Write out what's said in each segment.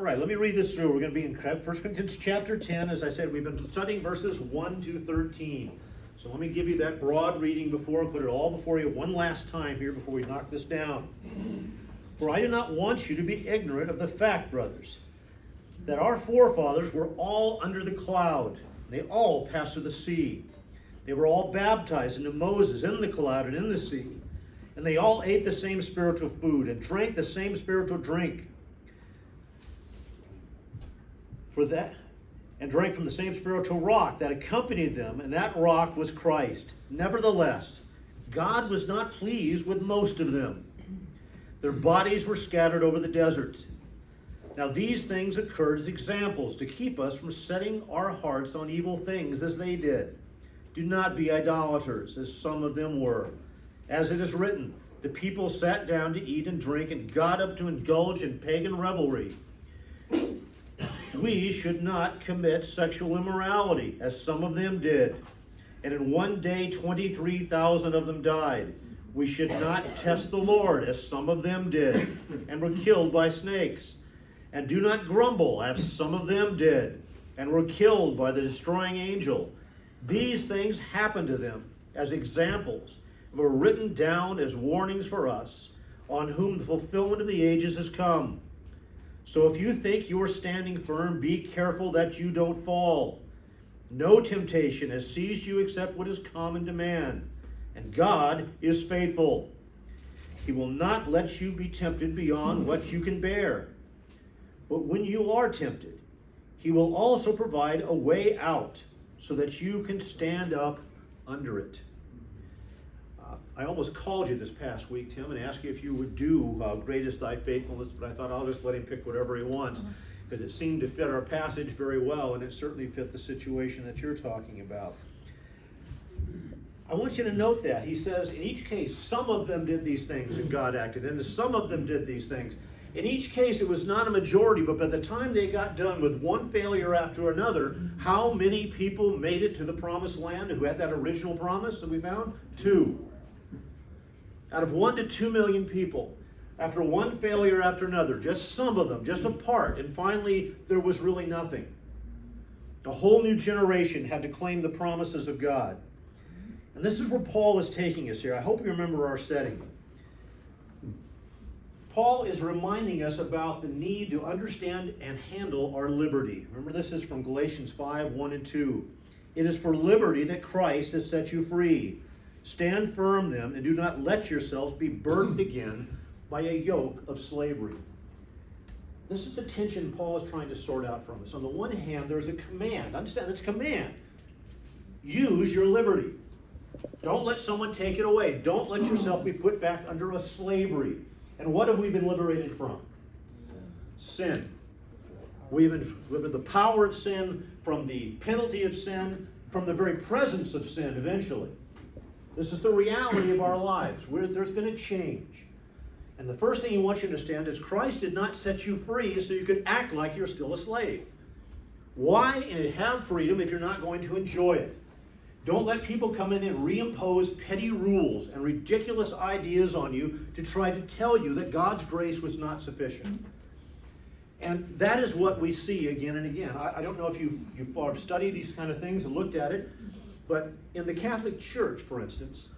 All right, let me read this through. We're going to be in 1 Corinthians chapter 10. As I said, we've been studying verses 1 to 13. So let me give you that broad reading before I put it all before you one last time here before we knock this down. For I do not want you to be ignorant of the fact, brothers, that our forefathers were all under the cloud. They all passed through the sea. They were all baptized into Moses in the cloud and in the sea. And they all ate the same spiritual food and drank the same spiritual drink. And drank from the same spiritual rock that accompanied them, and that rock was Christ. Nevertheless, God was not pleased with most of them. Their bodies were scattered over the desert. Now these things occurred as examples to keep us from setting our hearts on evil things as they did. Do not be idolaters, as some of them were. As it is written, the people sat down to eat and drink and got up to indulge in pagan revelry. We should not commit sexual immorality, as some of them did. And in one day 23,000 of them died. We should not test the Lord, as some of them did, and were killed by snakes. And do not grumble, as some of them did, and were killed by the destroying angel. These things happened to them as examples, and were written down as warnings for us, on whom the fulfillment of the ages has come. So if you think you are standing firm, be careful that you don't fall. No temptation has seized you except what is common to man, and God is faithful. He will not let you be tempted beyond what you can bear. But when you are tempted, he will also provide a way out so that you can stand up under it. I almost called you this past week, Tim, and asked you if you would do Great is Thy Faithfulness, but I thought I'll just let him pick whatever he wants, because it seemed to fit our passage very well, and it certainly fit the situation that you're talking about. I want you to note that. He says, in each case, some of them did these things, and God acted, and some of them did these things. In each case, it was not a majority, but by the time they got done with one failure after another, how many people made it to the promised land who had that original promise that we found? 2. Out of 1 to 2 million people, after one failure after another, just some of them, just a part, and finally there was really nothing. A whole new generation had to claim the promises of God. And this is where Paul is taking us here. I hope you remember our setting. Paul is reminding us about the need to understand and handle our liberty. Remember, this is from Galatians 5, 1 and 2. It is for liberty that Christ has set you free. Stand firm then, and do not let yourselves be burdened again by a yoke of slavery. This is the tension Paul is trying to sort out from us. On the one hand, there's a command. Understand, it's a command. Use your liberty. Don't let someone take it away. Don't let yourself be put back under a slavery. And what have we been liberated from? Sin. We've been liberated from the power of sin, from the penalty of sin, from the very presence of sin eventually. This is the reality of our lives. There's been a change. And the first thing you want you to understand is Christ did not set you free so you could act like you're still a slave. Why have freedom if you're not going to enjoy it? Don't let people come in and reimpose petty rules and ridiculous ideas on you to try to tell you that God's grace was not sufficient. And that is what we see again and again. I don't know if you've studied these kind of things and looked at it, but in the Catholic Church, for instance,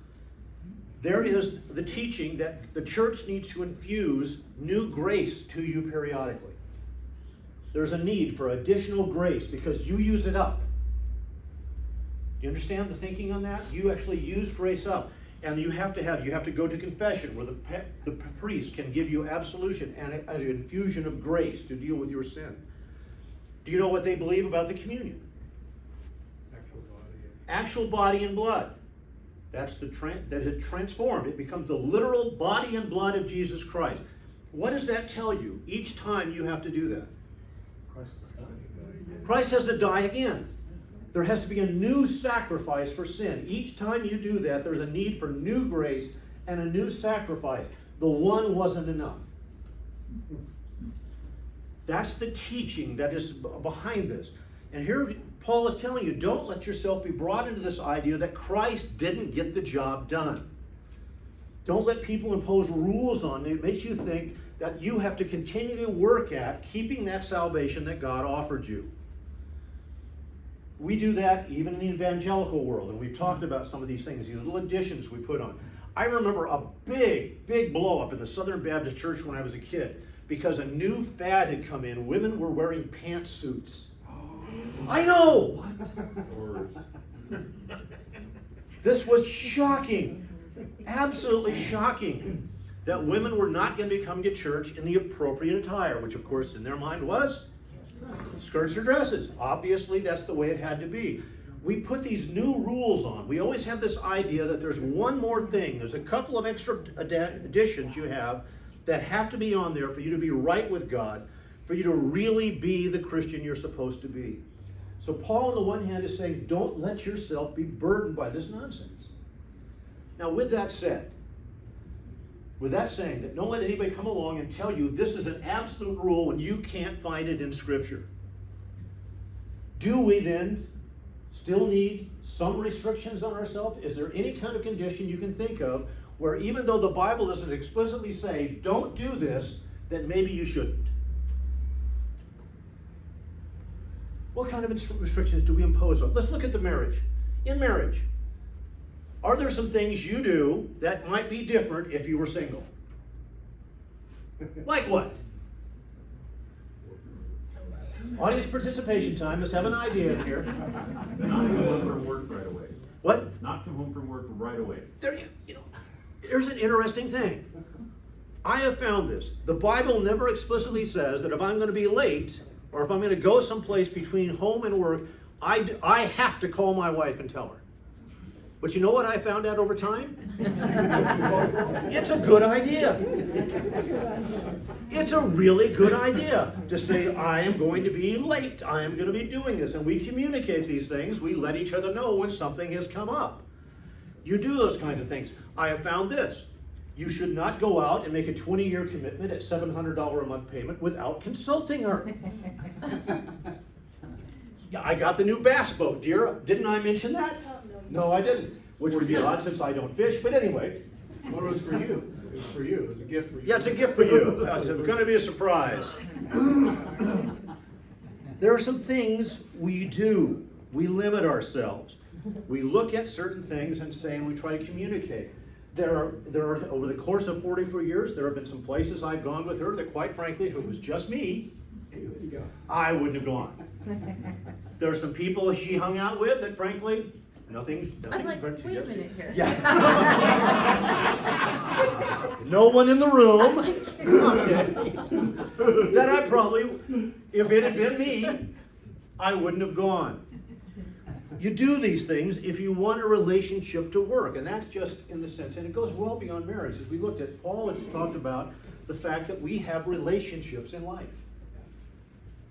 there is the teaching that the church needs to infuse new grace to you periodically. There's a need for additional grace because you use it up. Do you understand the thinking on that? You actually use grace up. And you have to go to confession where the priest can give you absolution and an infusion of grace to deal with your sin. Do you know what they believe about the communion? Actual body and blood. That is transformed. It becomes the literal body and blood of Jesus Christ. What does that tell you each time you have to do that? Christ has to die again. There has to be a new sacrifice for sin. Each time you do that, there's a need for new grace and a new sacrifice. The one wasn't enough. That's the teaching that is behind this. And here Paul is telling you, don't let yourself be brought into this idea that Christ didn't get the job done. Don't let people impose rules on you. It makes you think that you have to continually work at keeping that salvation that God offered you. We do that even in the evangelical world, and we've talked about some of these things, these little additions we put on. I remember a big blow up in the Southern Baptist Church when I was a kid because a new fad had come in. Women were wearing pantsuits. I know! This was shocking, absolutely shocking, that women were not going to come to church in the appropriate attire, which of course in their mind was skirts or dresses. Obviously that's the way it had to be. We put these new rules on. We always have this idea that there's one more thing. There's a couple of extra additions you have that have to be on there for you to be right with God, for you to really be the Christian you're supposed to be. So Paul on the one hand is saying, don't let yourself be burdened by this nonsense. Now with that said, with that saying, that don't let anybody come along and tell you this is an absolute rule when you can't find it in Scripture. Do we then still need some restrictions on ourselves? Is there any kind of condition you can think of where even though the Bible doesn't explicitly say, don't do this, then maybe you shouldn't? What kind of restrictions do we impose on? Let's look at the marriage. In marriage, are there some things you do that might be different if you were single? Like what? Audience participation time. Let's have an idea here. Not come home from work right away. What? Not come home from work right away. There's an interesting thing. I have found this. The Bible never explicitly says that if I'm going to be late or if I'm going to go someplace between home and work, I have to call my wife and tell her. But you know what I found out over time? It's a good idea. It's a really good idea to say, I am going to be late. I am going to be doing this. And we communicate these things. We let each other know when something has come up. You do those kinds of things. I have found this. You should not go out and make a 20-year commitment at $700 a month payment without consulting her. Yeah, I got the new bass boat, dear. Didn't I mention that? No, I didn't. Which would be odd since I don't fish, but anyway. Well, it was for you. It was for you. It was a gift for you. Yeah, it's a gift for you. It's going to be a surprise. There are some things we do. We limit ourselves. We look at certain things and say, and we try to communicate. There are over the course of 44 years, there have been some places I've gone with her that, quite frankly, if it was just me, I wouldn't have gone. There are some people she hung out with that, frankly, nothing. I'm like, wait a minute here. Yeah. No one in the room. Okay. That I probably, if it had been me, I wouldn't have gone. You do these things if you want a relationship to work, and that's just in the sense, and it goes well beyond marriage. As we looked at, Paul has talked about the fact that we have relationships in life.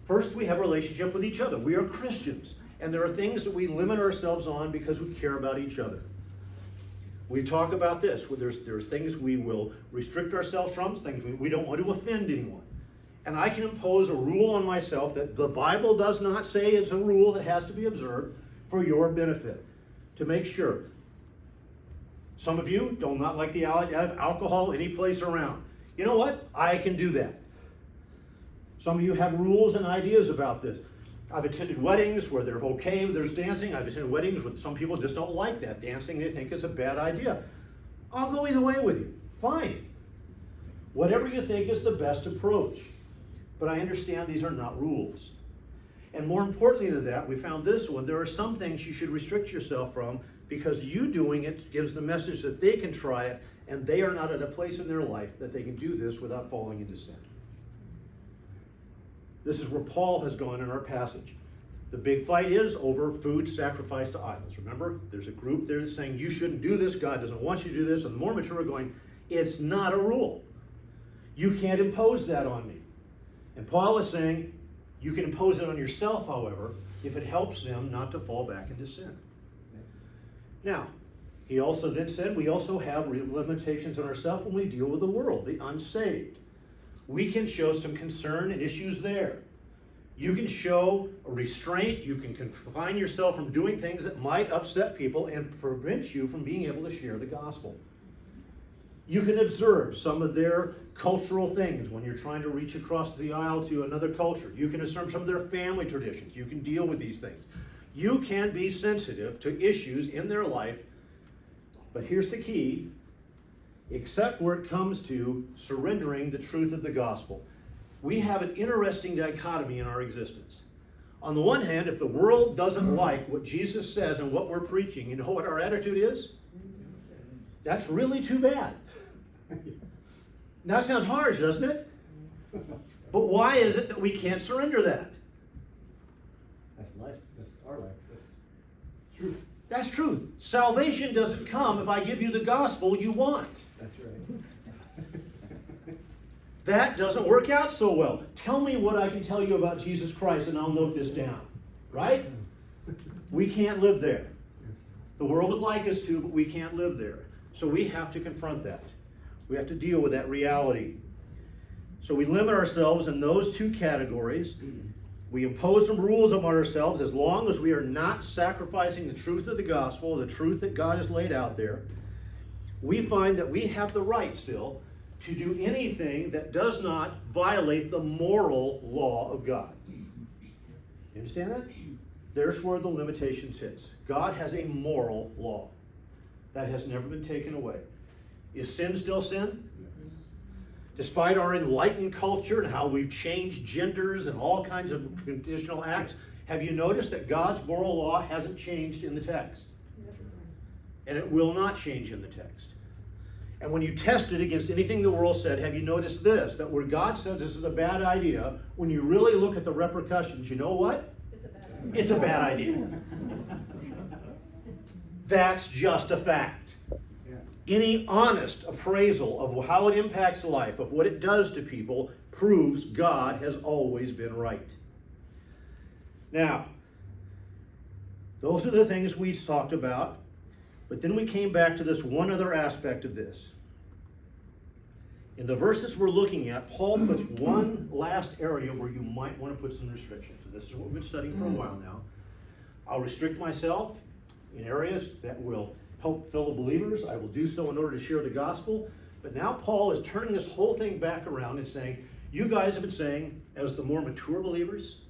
First, we have a relationship with each other. We are Christians, and there are things that we limit ourselves on because we care about each other. We talk about this, where there's things we will restrict ourselves from, things we don't want to offend anyone. And I can impose a rule on myself that the Bible does not say is a rule that has to be observed for your benefit, to make sure. Some of you do not like the idea of alcohol any place around. You know what? I can do that. Some of you have rules and ideas about this. I've attended weddings where they're okay, there's dancing. I've attended weddings where some people just don't like that. Dancing, they think is a bad idea. I'll go either way with you. Fine. Whatever you think is the best approach. But I understand these are not rules. And more importantly than that, we found this one. There are some things you should restrict yourself from because you doing it gives the message that they can try it and they are not at a place in their life that they can do this without falling into sin. This is where Paul has gone in our passage. The big fight is over food sacrificed to idols. Remember, there's a group there that's saying you shouldn't do this, God doesn't want you to do this, and the more mature are going, it's not a rule. You can't impose that on me. And Paul is saying, you can impose it on yourself, however, if it helps them not to fall back into sin. Now, he also then said we also have limitations on ourselves when we deal with the world, the unsaved. We can show some concern and issues there. You can show a restraint. You can confine yourself from doing things that might upset people and prevent you from being able to share the gospel. You can observe some of their cultural things when you're trying to reach across the aisle to another culture. You can observe some of their family traditions. You can deal with these things. You can be sensitive to issues in their life, but here's the key, except where it comes to surrendering the truth of the gospel. We have an interesting dichotomy in our existence. On the one hand, if the world doesn't like what Jesus says and what we're preaching, you know what our attitude is? That's really too bad. Now, that sounds harsh, doesn't it? But why is it that we can't surrender that? That's life. That's our life. That's truth. That's truth. Salvation doesn't come if I give you the gospel you want. That's right. That doesn't work out so well. Tell me what I can tell you about Jesus Christ and I'll note this down. Right? We can't live there. The world would like us to, but we can't live there. So we have to confront that. We have to deal with that reality. So we limit ourselves in those two categories. We impose some rules on ourselves as long as we are not sacrificing the truth of the gospel, the truth that God has laid out there. We find that we have the right still to do anything that does not violate the moral law of God. You understand that? There's where the limitation sits. God has a moral law that has never been taken away. Is sin still sin? Despite our enlightened culture and how we've changed genders and all kinds of conditional acts, have you noticed that God's moral law hasn't changed in the text? And it will not change in the text. And when you test it against anything the world said, have you noticed this? That where God says this is a bad idea, when you really look at the repercussions, you know what? It's a bad idea. That's just a fact. Any honest appraisal of how it impacts life, of what it does to people, proves God has always been right. Now, those are the things we talked about, but then we came back to this one other aspect of this. In the verses we're looking at, Paul puts one last area where you might want to put some restrictions. And this is what we've been studying for a while now. I'll restrict myself in areas that will help fellow believers. I will do so in order to share the gospel. But now Paul is turning this whole thing back around and saying, you guys have been saying, as the more mature believers,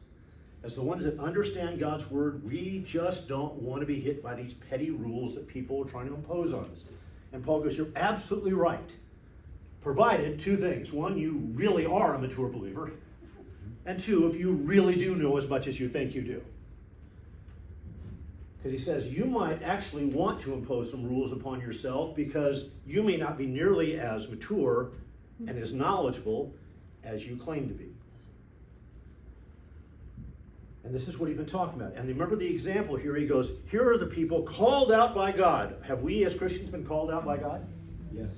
as the ones that understand God's word, we just don't want to be hit by these petty rules that people are trying to impose on us. And Paul goes, you're absolutely right. Provided two things. One, you really are a mature believer. And two, if you really do know as much as you think you do. Because he says you might actually want to impose some rules upon yourself because you may not be nearly as mature and as knowledgeable as you claim to be. And this is what he's been talking about. And remember the example here. He goes, here are the people called out by God. Have we as Christians been called out by God? Yes.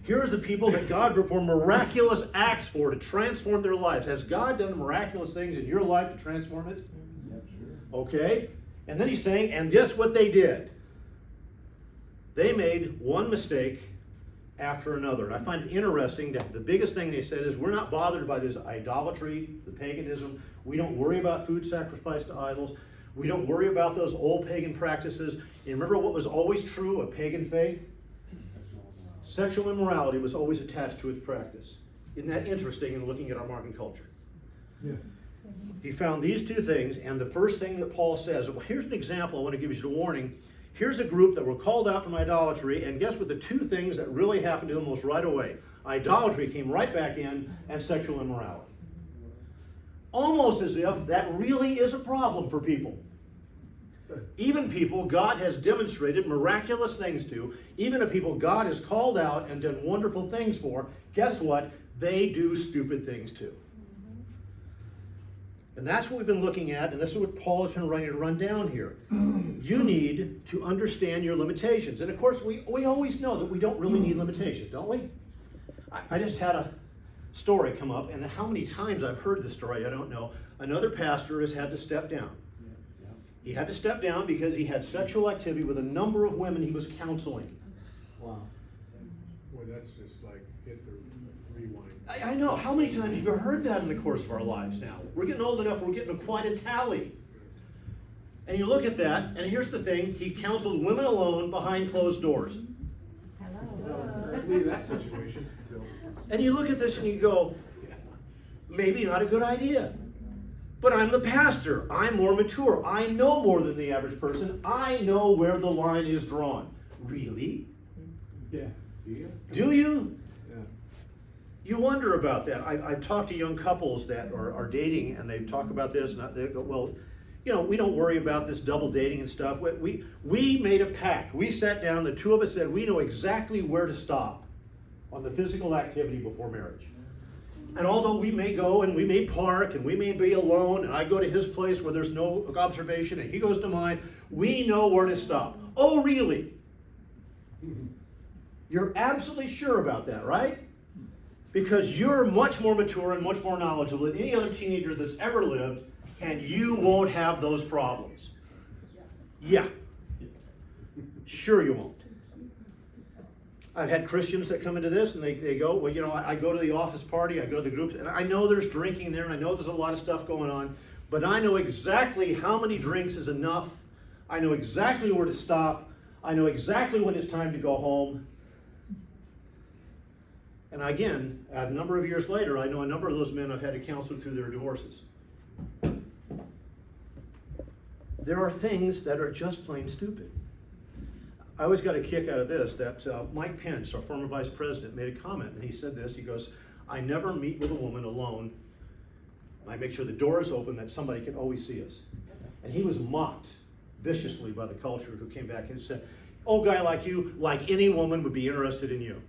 Here's the people that God performed miraculous acts for to transform their lives. Has God done miraculous things in your life to transform it? Yep, sure. Okay. And then he's saying, and guess what they did? They made one mistake after another. And I find it interesting that the biggest thing they said is, we're not bothered by this idolatry, the paganism. We don't worry about food sacrifice to idols. We don't worry about those old pagan practices. You remember what was always true of pagan faith? Sexual immorality was always attached to its practice. Isn't that interesting in looking at our modern culture? Yeah. He found these two things, and the first thing that Paul says, well, here's an example I want to give you the warning. Here's a group that were called out from idolatry, and guess what the two things that really happened to them almost right away? Idolatry came right back in, and sexual immorality. Almost as if that really is a problem for people. Even people God has demonstrated miraculous things to, even the people God has called out and done wonderful things for, guess what? They do stupid things too. And that's what we've been looking at, and this is what Paul has been running to run down here. You need to understand your limitations. And of course, we always know that we don't really need limitations, don't we? I just had a story come up, and how many times I've heard this story, I don't know. Another pastor has had to step down. He had to step down because he had sexual activity with a number of women he was counseling. Wow. Boy, that's just like hit the rewind. I know. How many times have you heard that in the course of our lives now? We're getting old enough, we're getting quite a tally. And you look at that, and here's the thing. He counseled women alone behind closed doors. Hello. Flee that situation until. And you look at this and you go, maybe not a good idea. But I'm the pastor. I'm more mature. I know more than the average person. I know where the line is drawn. Really? Yeah. Yeah. Do you? Yeah. You wonder about that. I've talked to young couples that are dating, and they talk about this, and they go, well, you know, we don't worry about this double dating and stuff. We made a pact. We sat down, the two of us said we know exactly where to stop on the physical activity before marriage. And although we may go and we may park and we may be alone, and I go to his place where there's no observation and he goes to mine, we know where to stop. Oh, really? You're absolutely sure about that, right? Because you're much more mature and much more knowledgeable than any other teenager that's ever lived, and you won't have those problems. Yeah. Sure you won't. I've had Christians that come into this and they go, well, you know, I go to the office party, I go to the groups, and I know there's drinking there, and I know there's a lot of stuff going on, but I know exactly how many drinks is enough. I know exactly where to stop. I know exactly when it's time to go home. And again, a number of years later, I know a number of those men I've had to counsel through their divorces. There are things that are just plain stupid. I always got a kick out of this, that Mike Pence, our former vice president, made a comment, and he said this, he goes, I never meet with a woman alone. I make sure the door is open, that somebody can always see us. And he was mocked viciously by the culture, who came back and said, oh, guy like you, like any woman, would be interested in you.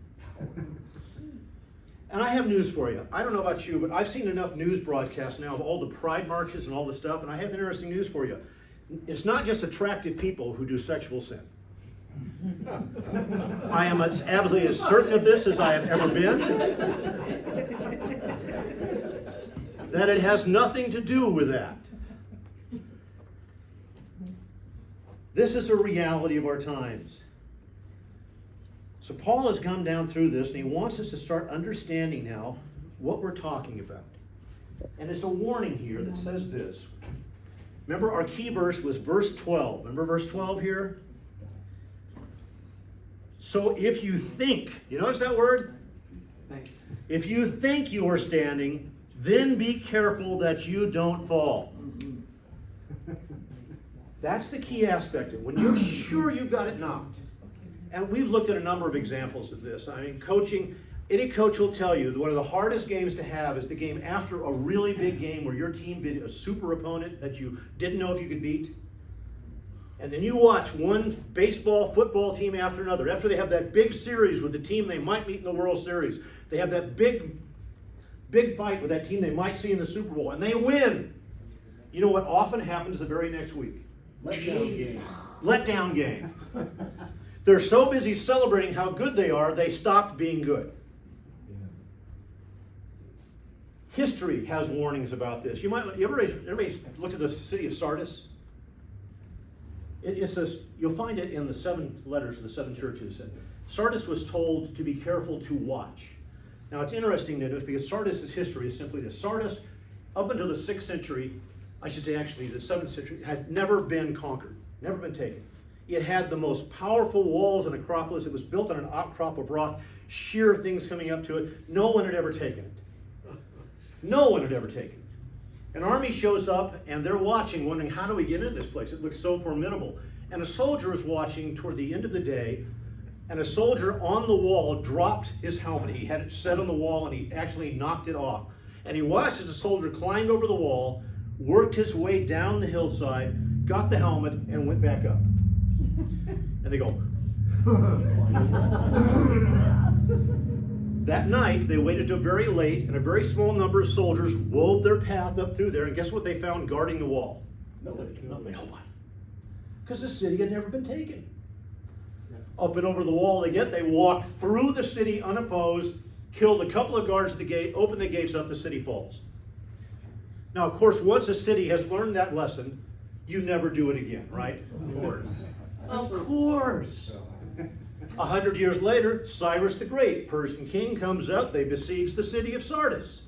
And I have news for you. I don't know about you, but I've seen enough news broadcasts now of all the pride marches and all this stuff, and I have interesting news for you. It's not just attractive people who do sexual sin. I am absolutely as certain of this as I have ever been. That it has nothing to do with that. This is a reality of our times. So Paul has come down through this, and he wants us to start understanding now what we're talking about. And it's a warning here that says this. Remember, our key verse was verse 12. Remember verse 12 here? So if you think, you notice that word? Thanks. If you think you are standing, then be careful that you don't fall. That's the key aspect of it. When you're sure you've got it knocked. And we've looked at a number of examples of this. I mean, coaching, any coach will tell you that one of the hardest games to have is the game after a really big game where your team beat a super opponent that you didn't know if you could beat. And then you watch one baseball, football team after another. After they have that big series with the team they might meet in the World Series, they have that big fight with that team they might see in the Super Bowl, and they win. You know what often happens the very next week? Letdown game. Letdown game. They're so busy celebrating how good they are, they stopped being good. History has warnings about this. Everybody looked at the city of Sardis? It says, you'll find it in the 7 letters of the 7 churches. Sardis was told to be careful to watch. Now it's interesting to notice, because Sardis' history is simply this. Sardis, up until the 6th century, I should say actually the 7th century, had never been conquered, never been taken. It had the most powerful walls and Acropolis. It was built on an outcrop of rock, sheer things coming up to it. No one had ever taken it. No one had ever taken it. An army shows up, and they're watching, wondering, how do we get into this place? It looks so formidable. And a soldier is watching toward the end of the day, and a soldier on the wall dropped his helmet. He had it set on the wall, and he actually knocked it off. And he watched as the soldier climbed over the wall, worked his way down the hillside, got the helmet, and went back up. And they go. That night, they waited till very late, and a very small number of soldiers wove their path up through there, and guess what they found guarding the wall? Nothing. No one. Because the city had never been taken. Up and over the wall they walked through the city unopposed, killed a couple of guards at the gate, opened the gates up, the city falls. Now, of course, once a city has learned that lesson, you never do it again, right? Of course. Of course. 100 years later, Cyrus the Great, Persian king, comes up. They besiege the city of Sardis.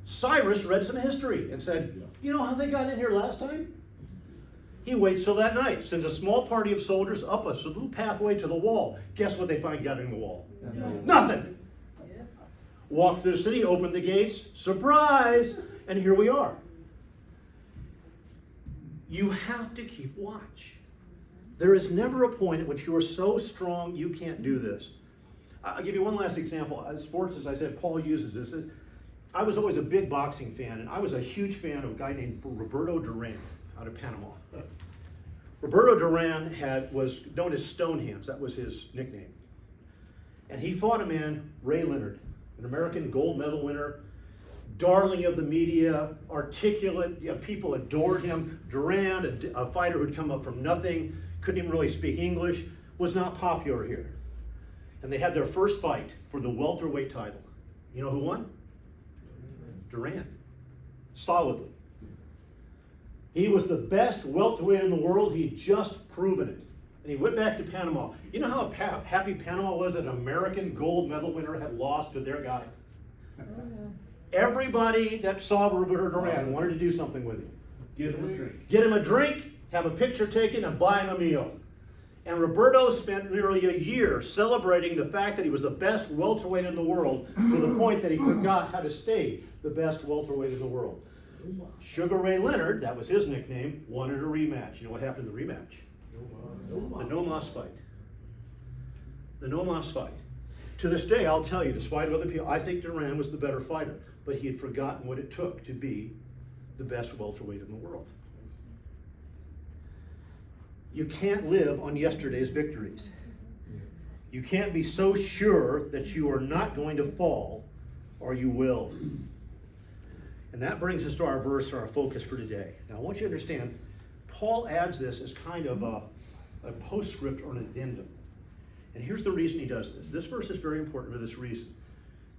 Cyrus read some history and said, you know how they got in here last time? He waits till that night, sends a small party of soldiers up a little pathway to the wall. Guess what they find gathering the wall? Nothing. Walk through the city, open the gates, surprise, and here we are. You have to keep watch. There is never a point at which you are so strong you can't do this. I'll give you one last example. Sports, as I said, Paul uses this. I was always a big boxing fan, and I was a huge fan of a guy named Roberto Duran out of Panama. Roberto Duran was known as Stonehands. That was his nickname. And he fought a man, Ray Leonard, an American gold medal winner, darling of the media, articulate, people adored him. Duran, a fighter who'd come up from nothing, couldn't even really speak English, was not popular here. And they had their first fight for the welterweight title. You know who won? Duran. Solidly. He was the best welterweight in the world. He'd just proven it. And he went back to Panama. You know how happy Panama was that an American gold medal winner had lost to their guy? Everybody that saw Roberto Duran wanted to do something with him. Give him a drink. Get him a drink, have a picture taken, and buy him a meal. And Roberto spent nearly a year celebrating the fact that he was the best welterweight in the world, to the point that he forgot how to stay the best welterweight in the world. Sugar Ray Leonard, that was his nickname, wanted a rematch. You know what happened in the rematch? The No Mas fight. The No Mas fight. To this day, I'll tell you, despite other people, I think Duran was the better fighter, but he had forgotten what it took to be the best welterweight in the world. You can't live on yesterday's victories. You can't be so sure that you are not going to fall, or you will. And that brings us to our verse, or our focus for today. Now, I want you to understand, Paul adds this as kind of a postscript or an addendum. And here's the reason he does this. This verse is very important for this reason.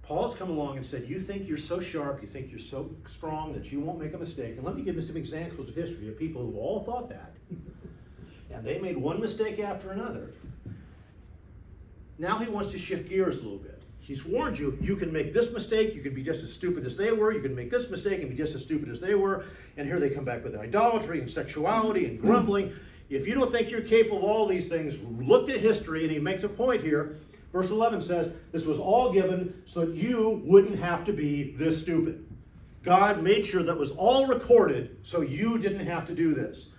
Paul's come along and said, you think you're so sharp, you think you're so strong that you won't make a mistake. And let me give you some examples of history of people who all thought that. And they made one mistake after another. Now he wants to shift gears a little bit. He's warned you, you can make this mistake, you can be just as stupid as they were, you can make this mistake and be just as stupid as they were, and here they come back with idolatry and sexuality and grumbling. If you don't think you're capable of all these things, look at history, and he makes a point here. Verse 11 says, this was all given so that you wouldn't have to be this stupid. God made sure that was all recorded so you didn't have to do this.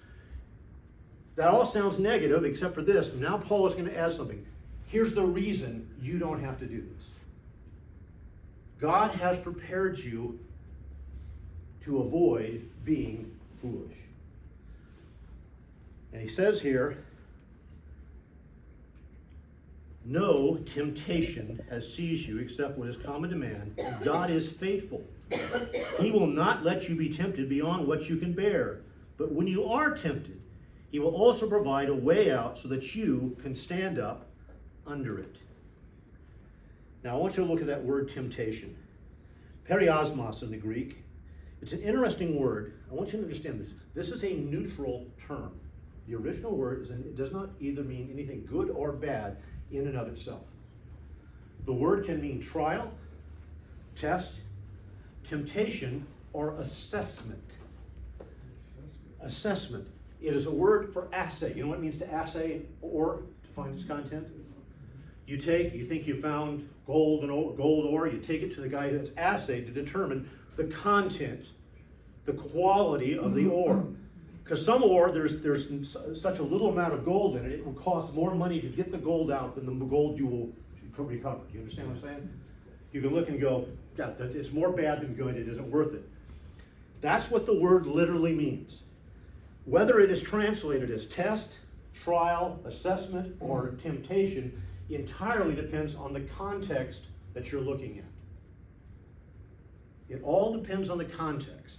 That all sounds negative except for this. Now Paul is going to add something. Here's the reason you don't have to do this. God has prepared you to avoid being foolish. And he says here, no temptation has seized you except what is common to man. God is faithful. He will not let you be tempted beyond what you can bear. But when you are tempted, he will also provide a way out so that you can stand up under it. Now I want you to look at that word temptation. Periosmos in the Greek. It's an interesting word. I want you to understand this. This is a neutral term. The original word it does not either mean anything good or bad in and of itself. The word can mean trial, test, temptation, or assessment. Assessment. It is a word for assay. You know what it means to assay or to find its content? You think you found gold ore, you take it to the guy that's assayed to determine the content, the quality of the ore. Because some ore, there's such a little amount of gold in it, it will cost more money to get the gold out than the gold you will recover. Do you understand what I'm saying? You can look and go, yeah, it's more bad than good, it isn't worth it. That's what the word literally means. Whether it is translated as test, trial, assessment, or temptation entirely depends on the context that you're looking at. It all depends on the context.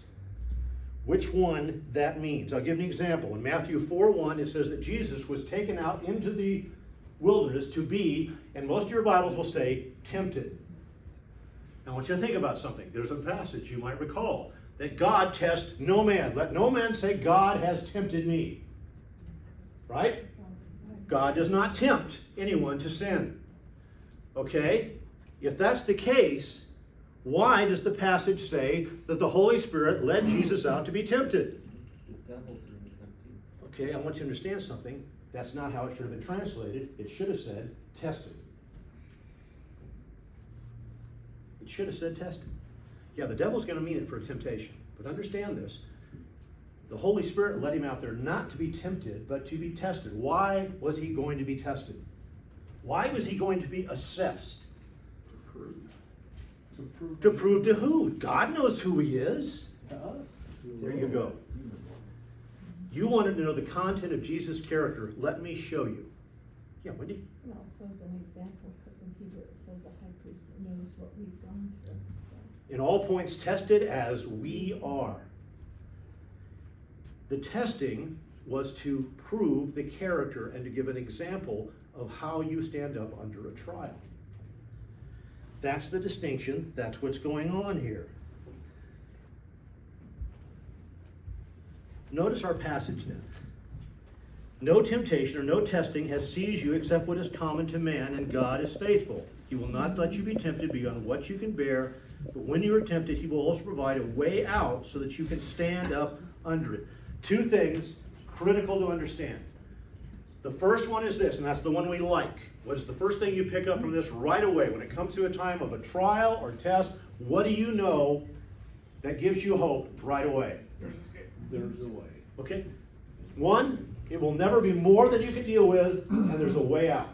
Which one that means. I'll give you an example. In Matthew 4:1, it says that Jesus was taken out into the wilderness to be, and most of your Bibles will say, tempted. Now I want you to think about something. There's a passage you might recall that God tests no man. Let no man say, God has tempted me. Right? God does not tempt anyone to sin. Okay? If that's the case, why does the passage say that the Holy Spirit led Jesus out to be tempted? Okay, I want you to understand something. That's not how it should have been translated. It should have said tested. It should have said tested. Yeah, the devil's going to mean it for a temptation. But understand this. The Holy Spirit led him out there not to be tempted, but to be tested. Why was he going to be tested? Why was he going to be assessed? To prove to who? God knows who he is. To us. There you go. You wanted to know the content of Jesus' character. Let me show you. Yeah, Wendy? And also as an example, because in Hebrew it says a high priest knows what we've gone through, so. In all points tested as we are. The testing was to prove the character and to give an example of how you stand up under a trial. That's the distinction. That's what's going on here. Notice our passage then. No temptation or no testing has seized you except what is common to man, and God is faithful. He will not let you be tempted beyond what you can bear, but when you are tempted, he will also provide a way out so that you can stand up under it. Two things critical to understand. The first one is this, and that's the one we like. What is the first thing you pick up from this right away? When it comes to a time of a trial or test, what do you know that gives you hope right away? There's a way. Okay? One, it will never be more than you can deal with, and there's a way out.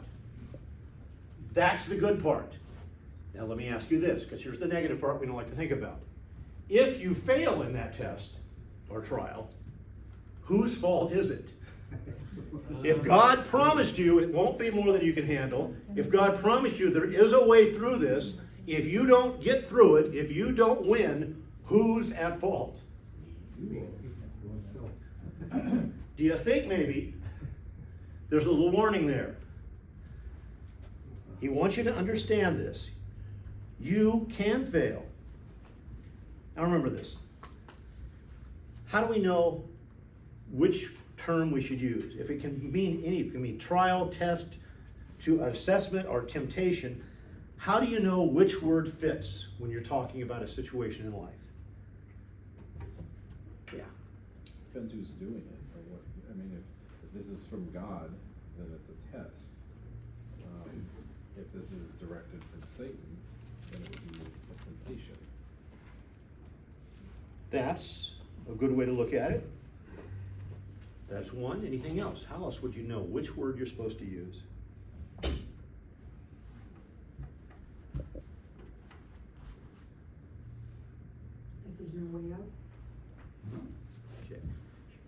That's the good part. Now let me ask you this, because here's the negative part we don't like to think about. If you fail in that test or trial, whose fault is it? If God promised you it won't be more than you can handle, if God promised you there is a way through this, if you don't get through it, if you don't win, who's at fault? Do you think maybe there's a little warning there? He wants you to understand this. You can fail. Now remember this. How do we know which term we should use? If it can mean any, if it can mean trial, test, to assessment, or temptation, how do you know which word fits when you're talking about a situation in life? Yeah. Depends who's doing it. Or what, I mean, if this is from God, then it's a test. If this is directed from Satan, then it would be a temptation. That's a good way to look at it. That's one. Anything else? How else would you know which word you're supposed to use? If there's no way out? Okay.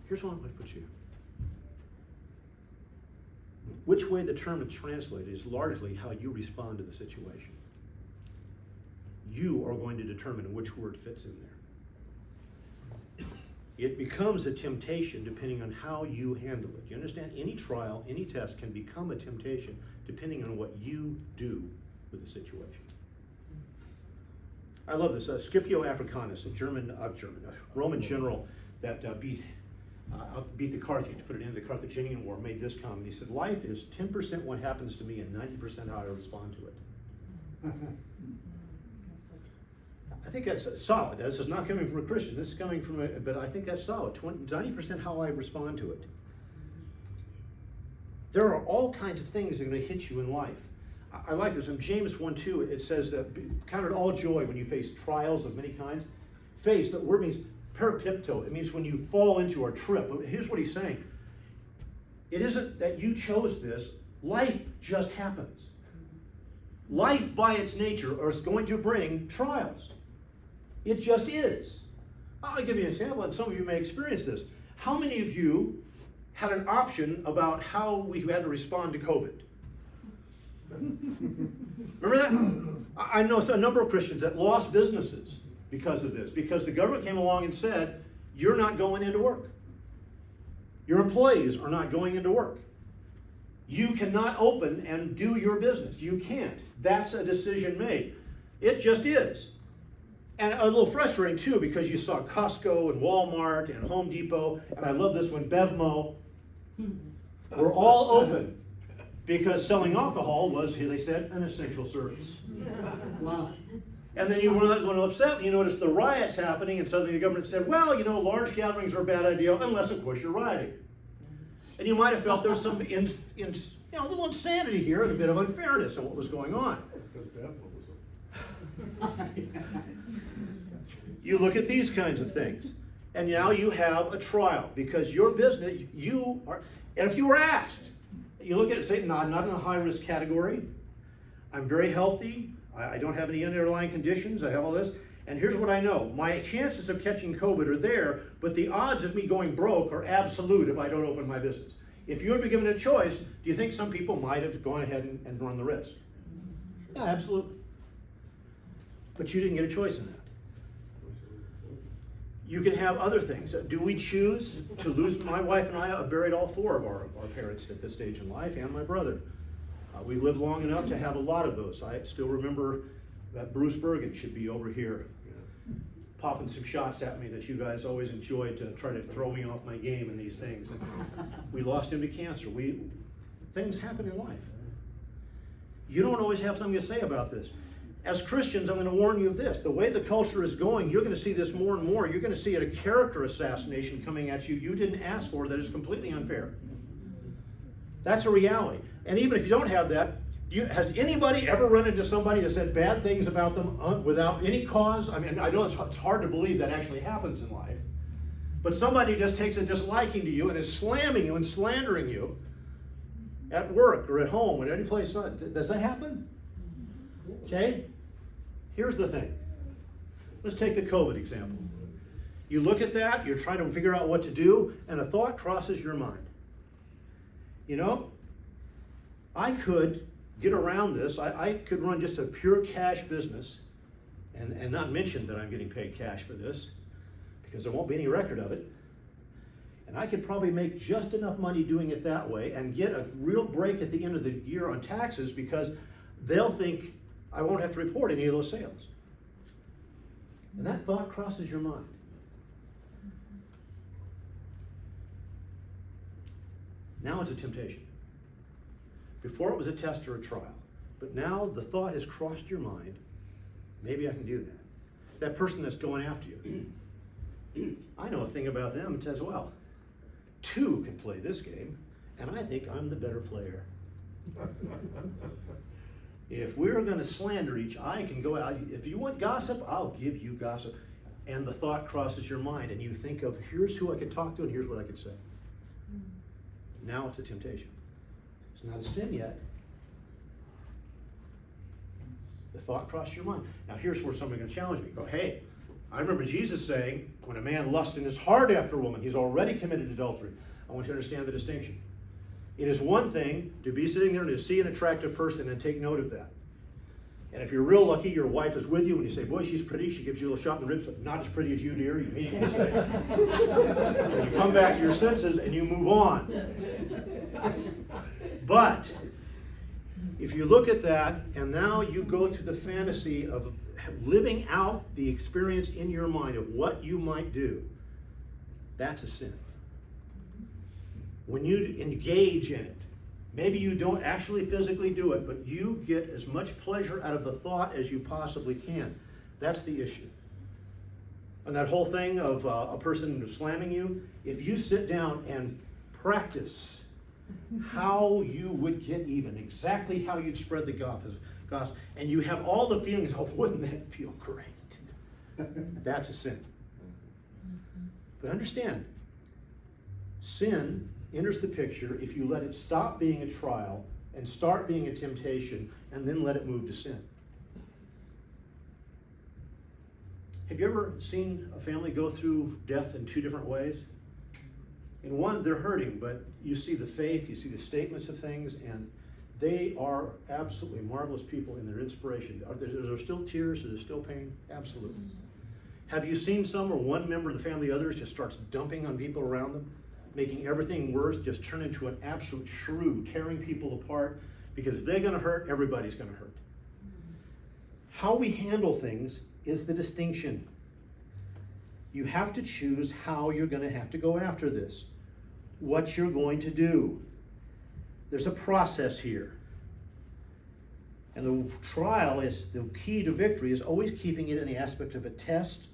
Here's one I would put you. Which way the term is translated is largely how you respond to the situation. You are going to determine which word fits in there. It becomes a temptation depending on how you handle it. You understand? Any trial, any test can become a temptation depending on what you do with the situation. I love this. Scipio Africanus, a Roman general that beat the Carthage, put it into the Carthaginian War, made this comment. He said, life is 10% what happens to me and 90% how I respond to it. I think that's solid. This is not coming from a Christian. This is coming from but I think that's solid. 90% how I respond to it. There are all kinds of things that are going to hit you in life. I like this. In James 1:2, it says that count it all joy when you face trials of many kinds. Face, that word means peripipto. It means when you fall into or trip. Here's what he's saying. It isn't that you chose this. Life just happens. Life by its nature is going to bring trials. It just is. I'll give you an example, and some of you may experience this. How many of you had an option about how we had to respond to COVID? Remember that? I know a number of Christians that lost businesses because of this, because the government came along and said, you're not going into work. Your employees are not going into work. You cannot open and do your business. You can't. That's a decision made. It just is. And a little frustrating too, because you saw Costco and Walmart and Home Depot, and I love this one, Bevmo, were all open because selling alcohol was, they said, an essential service. Wow. And then you were not going to upset, and you noticed the riots happening, and suddenly the government said, well, large gatherings are a bad idea, unless, of course, you're rioting. And you might have felt there was some a little insanity here and a bit of unfairness in what was going on. That's because that one was You look at these kinds of things, and now you have a trial because your business, and if you were asked, you look at it and say, no, I'm not in a high-risk category. I'm very healthy. I don't have any underlying conditions. I have all this. And here's what I know. My chances of catching COVID are there, but the odds of me going broke are absolute if I don't open my business. If you had been given a choice, do you think some people might have gone ahead and run the risk? Yeah, absolutely. But you didn't get a choice in that. You can have other things. Do we choose to lose? My wife and I have buried all four of our parents at this stage in life, and my brother. We've lived long enough to have a lot of those. I still remember that Bruce Bergen should be over here popping some shots at me that you guys always enjoyed to try to throw me off my game in these things. And we lost him to cancer. Things happen in life. You don't always have something to say about this. As Christians, I'm going to warn you of this. The way the culture is going, you're going to see this more and more. You're going to see a character assassination coming at you didn't ask for that is completely unfair. That's a reality. And even if you don't have that, has anybody ever run into somebody that said bad things about them without any cause? I mean, I know it's hard to believe that actually happens in life. But somebody just takes a disliking to you and is slamming you and slandering you at work or at home or any place. Does that happen? Okay? Here's the thing. Let's take the COVID example. You look at that, you're trying to figure out what to do, and a thought crosses your mind. You know, I could get around this. I could run just a pure cash business and not mention that I'm getting paid cash for this because there won't be any record of it. And I could probably make just enough money doing it that way and get a real break at the end of the year on taxes because they'll think I won't have to report any of those sales. And that thought crosses your mind. Now it's a temptation. Before it was a test or a trial. But now the thought has crossed your mind, maybe I can do that. That person that's going after you, I know a thing about them as well. Two can play this game, and I think I'm the better player. If we're going to slander I can go out. If you want gossip, I'll give you gossip. And the thought crosses your mind, and you think of, here's who I could talk to, and here's what I could say. Now it's a temptation. It's not a sin yet. The thought crossed your mind. Now here's where somebody's going to challenge me. Go, hey, I remember Jesus saying, when a man lusts in his heart after a woman, he's already committed adultery. I want you to understand the distinction. It is one thing to be sitting there and to see an attractive person and take note of that. And if you're real lucky, your wife is with you and you say, boy, she's pretty. She gives you a little shot in the ribs, but not as pretty as you, dear. You immediately say. And you come back to your senses and you move on. But if you look at that and now you go to the fantasy of living out the experience in your mind of what you might do, that's a sin. When you engage in it, maybe you don't actually physically do it, but you get as much pleasure out of the thought as you possibly can. That's the issue. And that whole thing of a person slamming you, if you sit down and practice how you would get even, exactly how you'd spread the gossip, and you have all the feelings of, wouldn't that feel great? That's a sin. But understand, sin enters the picture if you let it stop being a trial and start being a temptation and then let it move to sin. Have you ever seen a family go through death in two different ways? In one, they're hurting, but you see the faith, you see the statements of things, and they are absolutely marvelous people in their inspiration. Are there still tears? Is there still pain? Absolutely. Have you seen some where one member of the family, others, just starts dumping on people around them, making everything worse, just turn into an absolute shrew, tearing people apart, because if they're going to hurt, everybody's going to hurt. How we handle things is the distinction. You have to choose how you're going to have to go after this, what you're going to do. There's a process here. And the trial is, the key to victory is always keeping it in the aspect of a test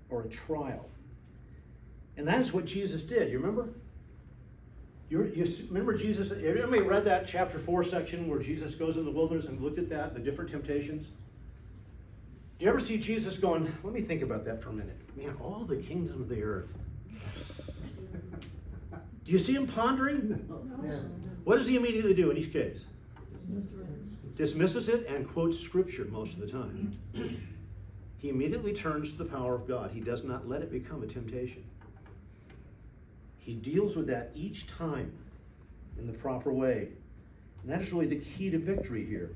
or a trial. And that is what Jesus did, you remember? Remember Jesus, everybody read that chapter 4 section where Jesus goes in the wilderness and looked at that, the different temptations? Do you ever see Jesus going, let me think about that for a minute. Man, all the kingdoms of the earth. Do you see him pondering? What does he immediately do in each case? Dismisses it and quotes scripture most of the time. He immediately turns to the power of God. He does not let it become a temptation. He deals with that each time in the proper way. And that is really the key to victory here.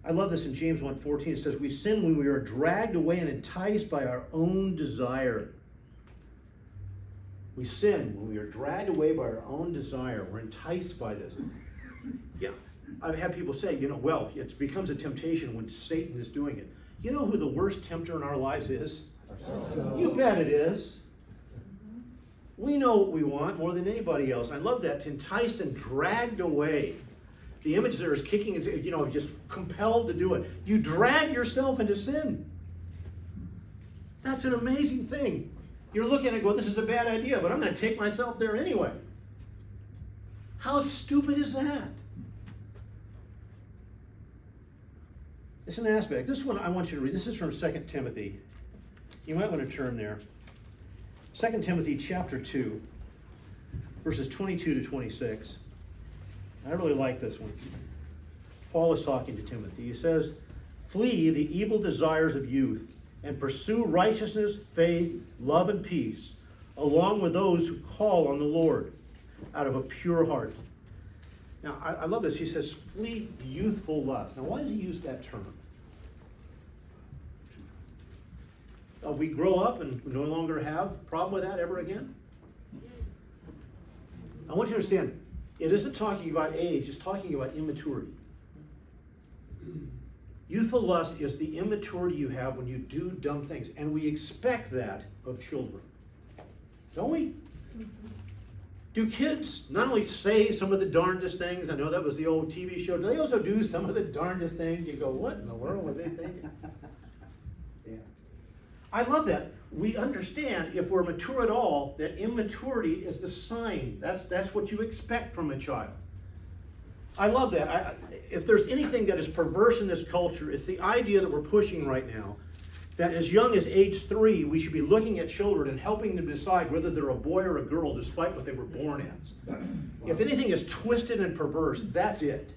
I love this in James 1:14. It says, we sin when we are dragged away and enticed by our own desire. We sin when we are dragged away by our own desire. We're enticed by this. Yeah, I've had people say, well, it becomes a temptation when Satan is doing it. You know who the worst tempter in our lives is? Ourselves. You bet it is. We know what we want more than anybody else. I love that. Enticed and dragged away. The image there is kicking into, just compelled to do it. You drag yourself into sin. That's an amazing thing. You're looking at it going, this is a bad idea, but I'm going to take myself there anyway. How stupid is that? It's an aspect. This one I want you to read. This is from 2 Timothy. You might want to turn there. 2 Timothy chapter 2, verses 22 to 26. I really like this one. Paul is talking to Timothy. He says, flee the evil desires of youth and pursue righteousness, faith, love, and peace, along with those who call on the Lord out of a pure heart. Now, I love this. He says, flee youthful lust. Now, why does he use that term? We grow up and we no longer have a problem with that ever again? I want you to understand, it isn't talking about age, it's talking about immaturity. Youthful lust is the immaturity you have when you do dumb things, and we expect that of children. Don't we? Do kids not only say some of the darndest things? I know that was the old TV show. Do they also do some of the darndest things? You go, what in the world were they thinking? Yeah. I love that. We understand, if we're mature at all, that immaturity is the sign. That's what you expect from a child. I love that. If there's anything that is perverse in this culture, it's the idea that we're pushing right now, that as young as age 3, we should be looking at children and helping them decide whether they're a boy or a girl despite what they were born as. If anything is twisted and perverse, that's it.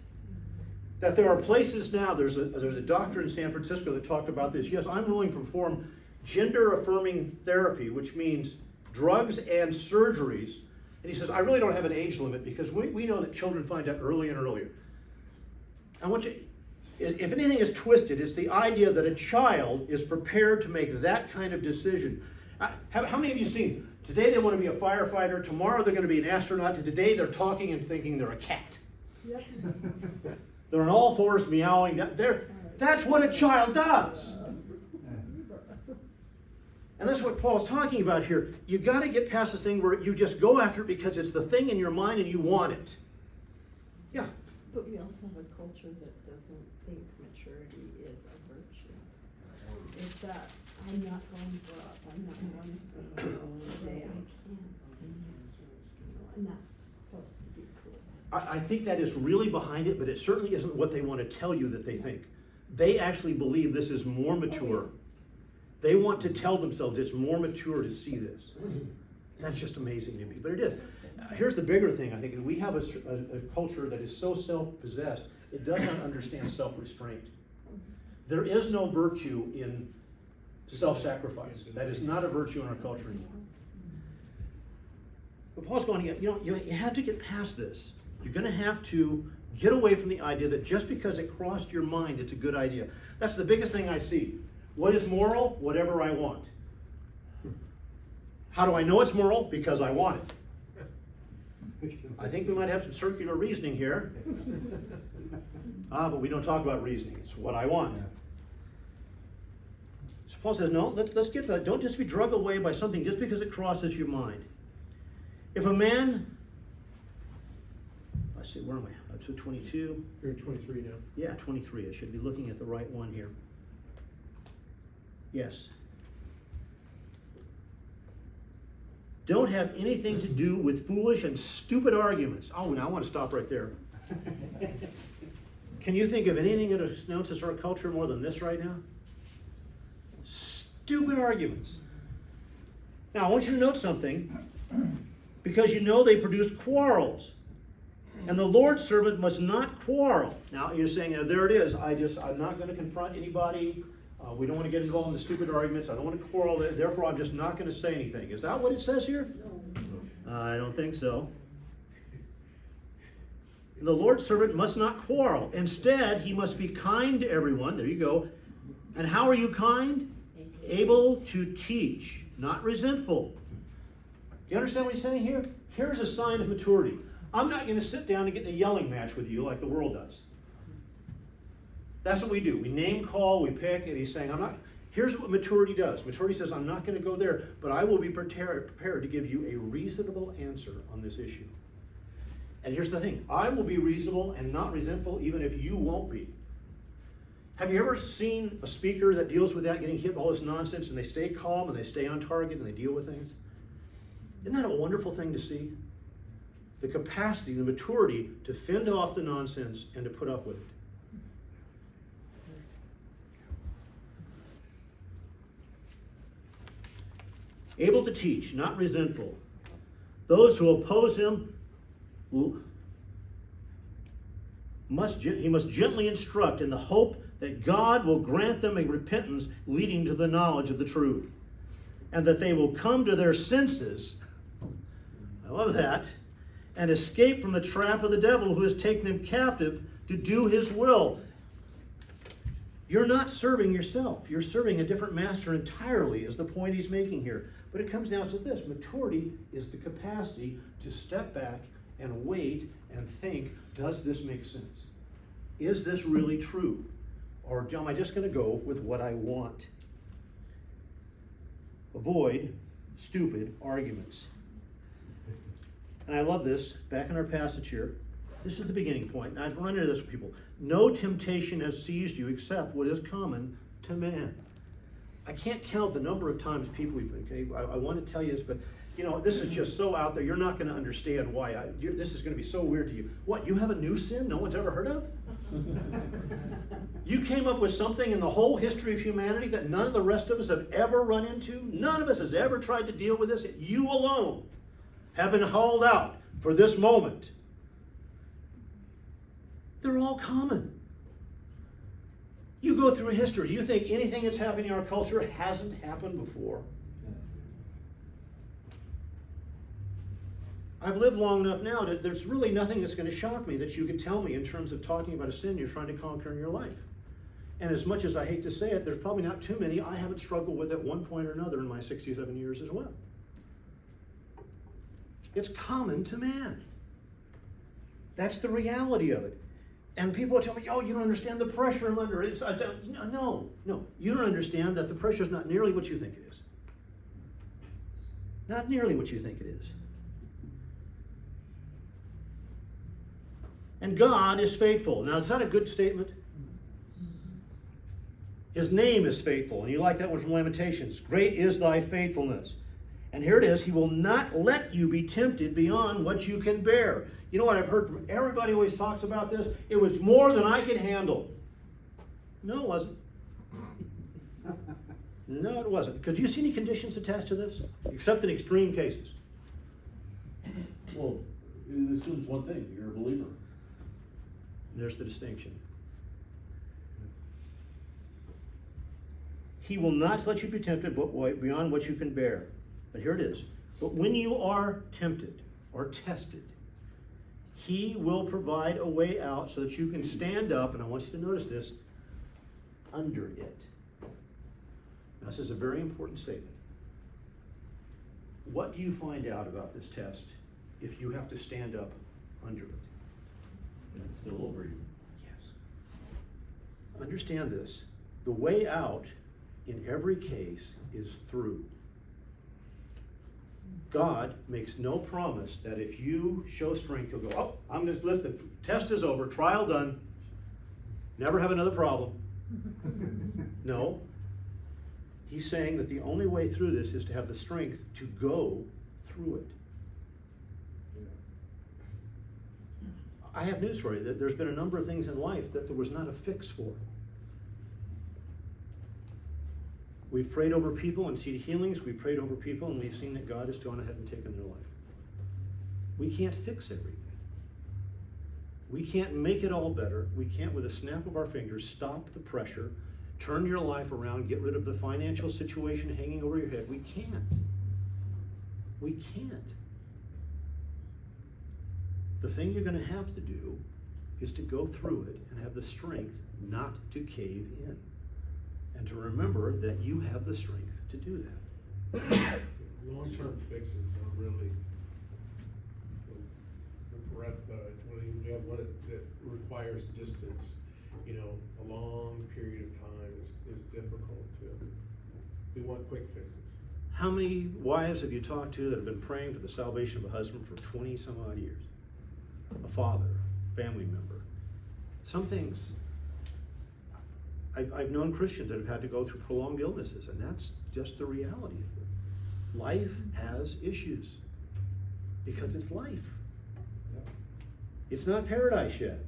That there are places now, there's a doctor in San Francisco that talked about this. Yes, I'm willing to perform gender-affirming therapy, which means drugs and surgeries. And he says, I really don't have an age limit because we know that children find out earlier and earlier. I want you, if anything is twisted, it's the idea that a child is prepared to make that kind of decision. How many of you seen, today they want to be a firefighter, tomorrow they're going to be an astronaut, and today they're talking and thinking they're a cat. Yep. They're on all fours meowing. That's what a child does. And that's what Paul's talking about here. You got to get past the thing where you just go after it because it's the thing in your mind and you want it. Yeah. But we also have a culture that doesn't think maturity is a virtue. It's that I'm not going to grow up, I'm not going to grow up today, I can't. And that's supposed to be cool. I think that is really behind it, but it certainly isn't what they want to tell you that they think. They actually believe this is more mature. They want to tell themselves it's more mature to see this. That's just amazing to me, but it is. Here's the bigger thing, I think. We have a culture that is so self-possessed, it does not understand self-restraint. There is no virtue in self-sacrifice. That is not a virtue in our culture anymore. But Paul's going, you have to get past this. You're going to have to get away from the idea that just because it crossed your mind, it's a good idea. That's the biggest thing I see. What is moral? Whatever I want. How do I know it's moral? Because I want it. I think we might have some circular reasoning here. But we don't talk about reasoning. It's what I want. So Paul says, no, let's get to that. Don't just be dragged away by something just because it crosses your mind. If a man, let's see, where am I? Up to 22. You're at 23 now. Yeah, 23. I should be looking at the right one here. Yes. don't have anything to do with foolish and stupid arguments. Oh, now I want to stop right there. Can you think of anything that announces our culture more than this right now? Stupid arguments. Now, I want you to note something, because you know they produce quarrels. And the Lord's servant must not quarrel. Now, you're saying, there it is. I'm not going to confront anybody. We don't want to get involved in the stupid arguments. I don't want to quarrel. Therefore, I'm just not going to say anything. Is that what it says here? I don't think so. The Lord's servant must not quarrel. Instead, he must be kind to everyone. There you go. And how are you kind? Able to teach, not resentful. Do you understand what he's saying here? Here's a sign of maturity. I'm not going to sit down and get in a yelling match with you like the world does. That's what we do. We name call, we pick, and he's saying, here's what maturity does. Maturity says, I'm not going to go there, but I will be prepared to give you a reasonable answer on this issue. And here's the thing, I will be reasonable and not resentful even if you won't be. Have you ever seen a speaker that deals with that, getting hit with all this nonsense, and they stay calm and they stay on target and they deal with things? Isn't that a wonderful thing to see? The capacity, the maturity to fend off the nonsense and to put up with it. Able to teach, not resentful. Those who oppose him, he must gently instruct in the hope that God will grant them a repentance leading to the knowledge of the truth, and that they will come to their senses, I love that, and escape from the trap of the devil who has taken them captive to do his will. You're not serving yourself. You're serving a different master entirely, is the point he's making here. But it comes down to this. Maturity is the capacity to step back and wait and think, does this make sense? Is this really true? Or am I just going to go with what I want? Avoid stupid arguments. And I love this. Back in our passage here, this is the beginning point. And I've run into this with people. No temptation has seized you except what is common to man. I can't count the number of times people, I want to tell you this, but this is just so out there, you're not going to understand why. This is going to be so weird to you. What, you have a new sin no one's ever heard of? You came up with something in the whole history of humanity that none of the rest of us have ever run into? None of us has ever tried to deal with this. You alone have been hauled out for this moment. They're all common. You go through history, you think anything that's happening in our culture hasn't happened before. I've lived long enough now that there's really nothing that's going to shock me that you can tell me in terms of talking about a sin you're trying to conquer in your life. And as much as I hate to say it, there's probably not too many I haven't struggled with at one point or another in my 67 years as well. It's common to man. That's the reality of it. And people tell me, oh, you don't understand the pressure I'm under. No, you don't understand that the pressure is not nearly what you think it is. Not nearly what you think it is. And God is faithful. Now, is that a good statement? His name is faithful. And you like that one from Lamentations. Great is thy faithfulness. And here it is. He will not let you be tempted beyond what you can bear. You know what I've heard from everybody who always talks about this? It was more than I could handle. No, it wasn't. No, it wasn't. Could you see any conditions attached to this? Except in extreme cases. Well, it assumes one thing, you're a believer. There's the distinction. He will not let you be tempted beyond what you can bear. But here it is. But when you are tempted or tested, he will provide a way out so that you can stand up, and I want you to notice this, under it. Now, this is a very important statement. What do you find out about this test if you have to stand up under it? It's still over you. Yes. Understand this. The way out in every case is through. God makes no promise that if you show strength, he'll go, oh, I'm going to lift the test is over, trial done, never have another problem. No. He's saying that the only way through this is to have the strength to go through it. Yeah. I have news for you, that there's been a number of things in life that there was not a fix for. We've prayed over people and seen healings, we've prayed over people and we've seen that God has gone ahead and taken their life. We can't fix everything. We can't make it all better. We can't, with a snap of our fingers, stop the pressure, turn your life around, get rid of the financial situation hanging over your head. We can't. We can't. The thing you're going to have to do is to go through it and have the strength not to cave in. And to remember that you have the strength to do that. Long-term fixes are really the breadth of it. When you have one that requires distance, you know, a long period of time is difficult to, we want quick fixes. How many wives have you talked to that have been praying for the salvation of a husband for 20 some odd years? A father, family member. Some things, I've known Christians that have had to go through prolonged illnesses, and that's just the reality of it. Life has issues because it's life. It's not paradise yet.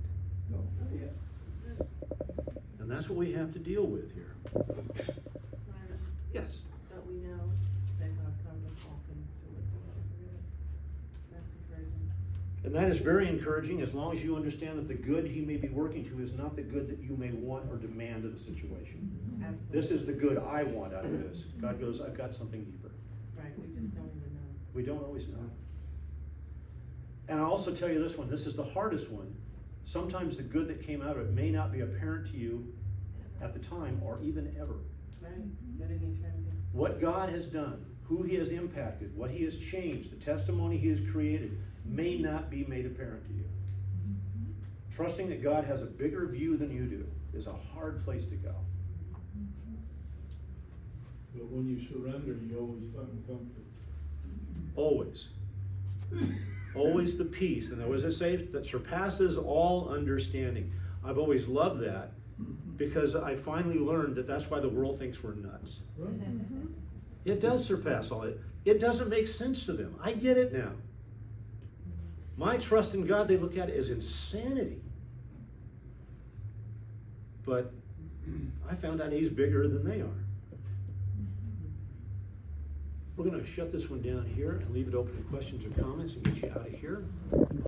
No, not yet. And that's what we have to deal with here. Myron, Yes. but we know that God causes all things to work together. That's encouraging. And that is very encouraging as long as you understand that the good he may be working to is not the good that you may want or demand of the situation. Absolutely. This is the good I want out of this. God goes, I've got something deeper. Right, we just don't even know. We don't always know. And I'll also tell you this one, this is the hardest one. Sometimes the good that came out of it may not be apparent to you at the time or even ever. Right, good in eternity. What God has done, who he has impacted, what he has changed, the testimony he has created, may not be made apparent to you. Trusting that God has a bigger view than you do is a hard place to go. But when you surrender, you always find comfort. Always. Always the peace. And what does it say? That surpasses all understanding. I've always loved that because I finally learned that that's why the world thinks we're nuts. Right? It does surpass all it. It doesn't make sense to them. I get it now. My trust in God, they look at it as insanity. But I found out he's bigger than they are. We're going to shut this one down here and leave it open to questions or comments and get you out of here.